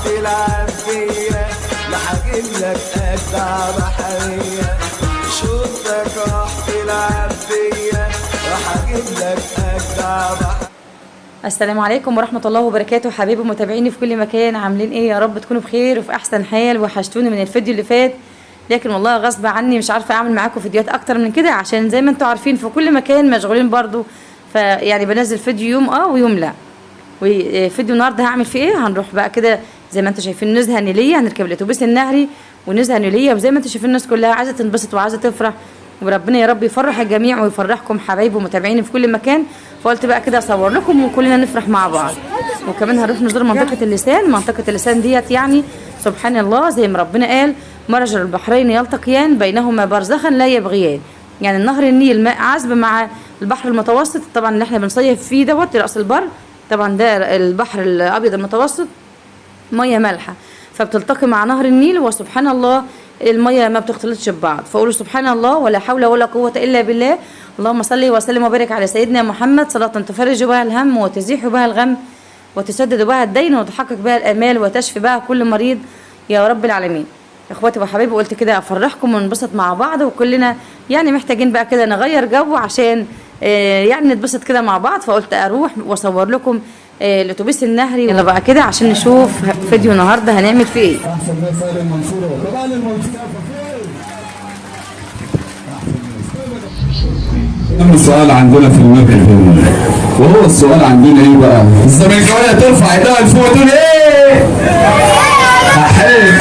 تلعب فيا لحجيلك أجدع بحرية. شوفتك راح تلعب فيا وحجيلك أجدع بحرية. السلام عليكم ورحمة الله وبركاته. حبايبي متابعيني في كل مكان، عاملين ايه؟ يا رب تكونوا بخير وفي احسن حال. وحشتوني من الفيديو اللي فات، لكن والله غصب عني مش عارفة اعمل معاكم فيديوهات اكتر من كده، عشان زي ما انتوا عارفين في كل مكان مشغولين برضو، فيعني بنزل فيديو يوم ويوم لا. وفيديو النهارده هعمل فيه ايه؟ هنروح بقى كده زي ما انتوا شايفين نزهة نيلية، هنركب الاتوبيس النهري ونزهة نيلية، وزي ما انتوا شايفين الناس كلها عايزة تنبسط وعايزة تفرح، وربنا يا رب يفرح الجميع ويفرحكم حبايبي ومتابعيني في كل مكان. فقلت بقى كده اصور لكم وكلنا نفرح مع بعض. وكمان هنروح نزور منطقة اللسان. منطقة اللسان ديت يعني سبحان الله زي ما ربنا قال مرج البحرين يلتقيان بينهما برزخا لا يبغيان. يعني النهر النيل ماء عذب مع البحر المتوسط، طبعا اللي احنا بنصيف فيه دوت راس البر، طبعا ده البحر الابيض المتوسط ميه مالحه، فبتلتقي مع نهر النيل، وسبحان الله الميه ما بتختلطش ببعض. فقولوا سبحان الله ولا حول ولا قوه الا بالله. اللهم صل وسلم وبارك على سيدنا محمد، صلاه تفرج بها الهم وتزيح بها الغم وتسدد بها الدين وتحقق بها الامال وتشفي بها كل مريض يا رب العالمين. اخواتي وحبايبي قلت كده افرحكم وننبسط مع بعض، وكلنا يعني محتاجين بقى كده نغير جو عشان يعني نتبسط كده مع بعض. فقلت اروح واصور لكم الاتوبيس النهري. يلا بقى كده عشان نشوف فيديو النهارده هنعمل فيه ايه. احسن ناس اهل المنصوره طبعا المنصوره. اهم سؤال عندنا في المكان، وهو السؤال عندنا ايه بقى؟ الزملكاويه ترفع ايدها لفوق تقول ايه؟ احب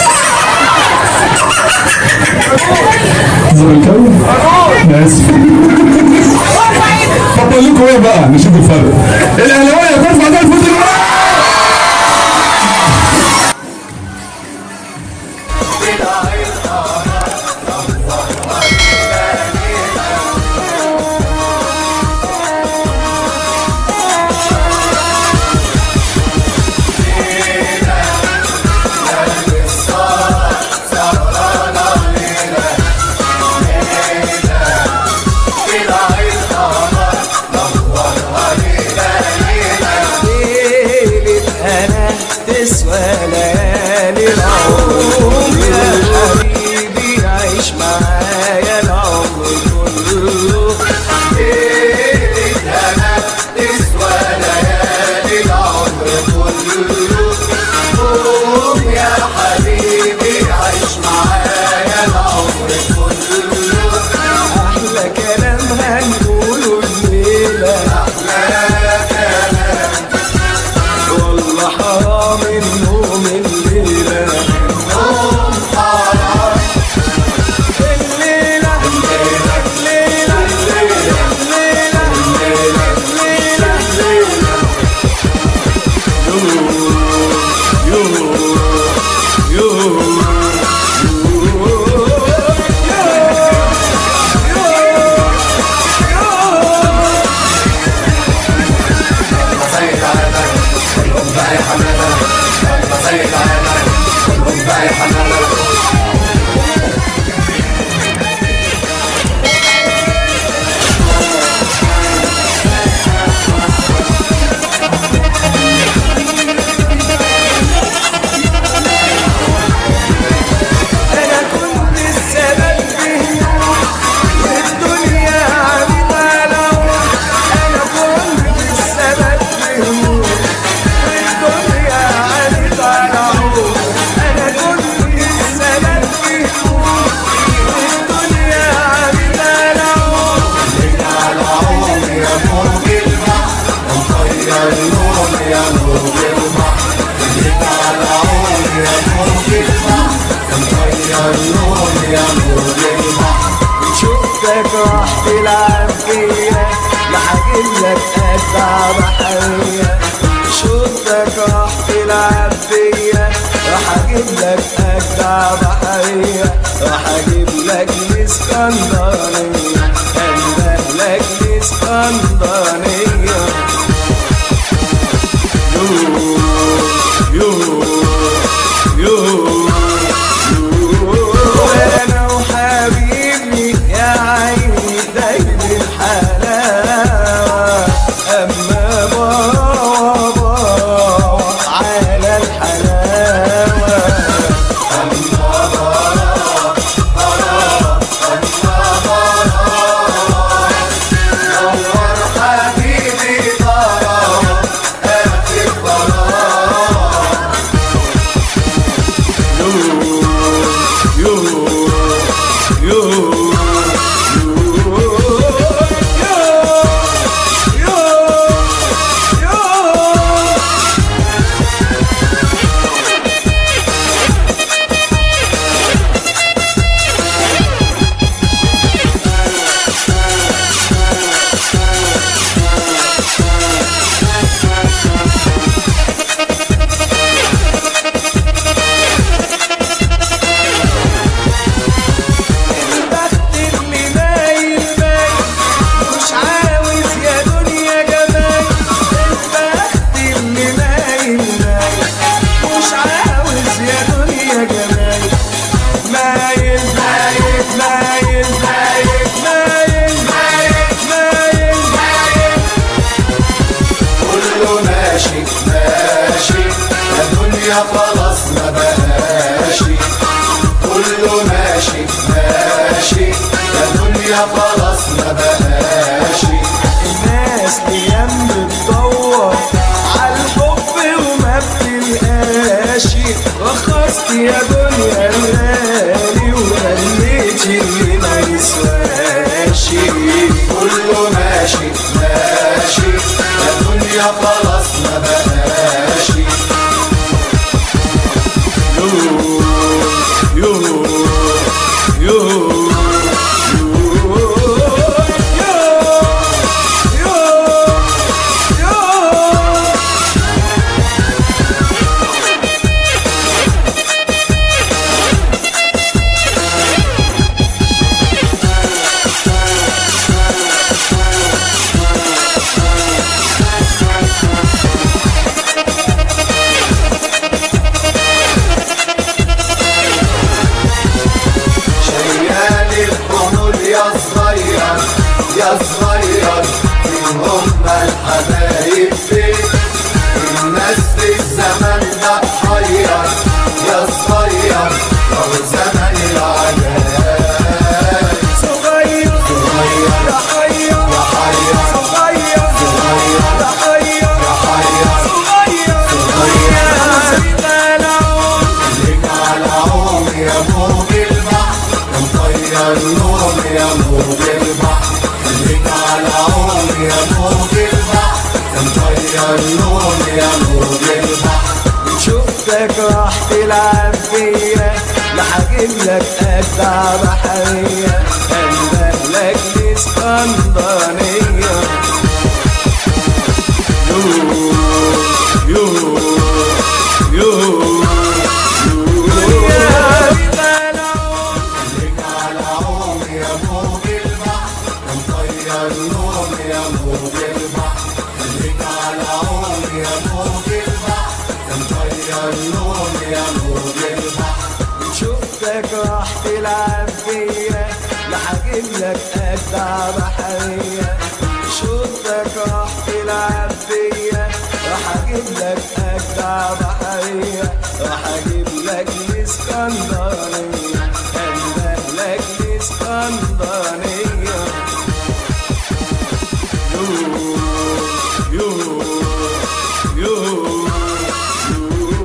الزملكاويه؟ انا اسف. طب اقول لكم ايه بقى؟ نشوف الفرق. الاهلاويه ترفع ايدها لفوق تقول تسوى ليالي العمر يا حبيبي عيش معايا العمر كله. ليلة هنا تسوى ليالي العمر كله. قوم يا حبيبي عيش معايا العمر كله. أحلى كلام هنقوله الليلة، أحلى كلام والله حرام النوم الليلة، النوم حرام الليلة الليلة الليلة الليلة الليلة الليلة شوفتك راح تلعب فيا لحجيلك أجدع بحرية. شوفتك راح تلعب فيا راح اجيبلك أجدع بحرية. راح اجيبلك الإسكندرانية، أندهلك الإسكندرانية. يو يو وانا وحبيبي يا عيني دايب الحلاوة. اما بابا على الحلاوة رخصت يا دنيا الليالي وخليت اللي ما يسواش. كله ماشي ماشي يا دنيا خلاص ما بقاش. يا صغير مين هم الحبايب فيك؟ الناس في الزمن ده تحير يا صغير لو زمن العجاب. صغير صغير يا حير يا حير صغير صغير يا حير يا حير صغير ليك على عوم يا موج البحر مطير نوم يا موج البحر. ليك على عوم يا موج البحر مطير نوم يا موج البحر. شفتك راح تلعب فيا لحجيبلك أجدع بحرية أندهلك الإسكندرانية. يو يو ليك على عوم يا موج البحر مطير نوم يا موج البحر. ليك على عوم يا موج البحر مطير نوم يا موج البحر. شفتك راح تلعب فيا لحجيبلك أجدع بحرية. شفتك راح تلعب فيا راح أجيبلك أجدع بحرية راح أجيبلك الإسكندرانية.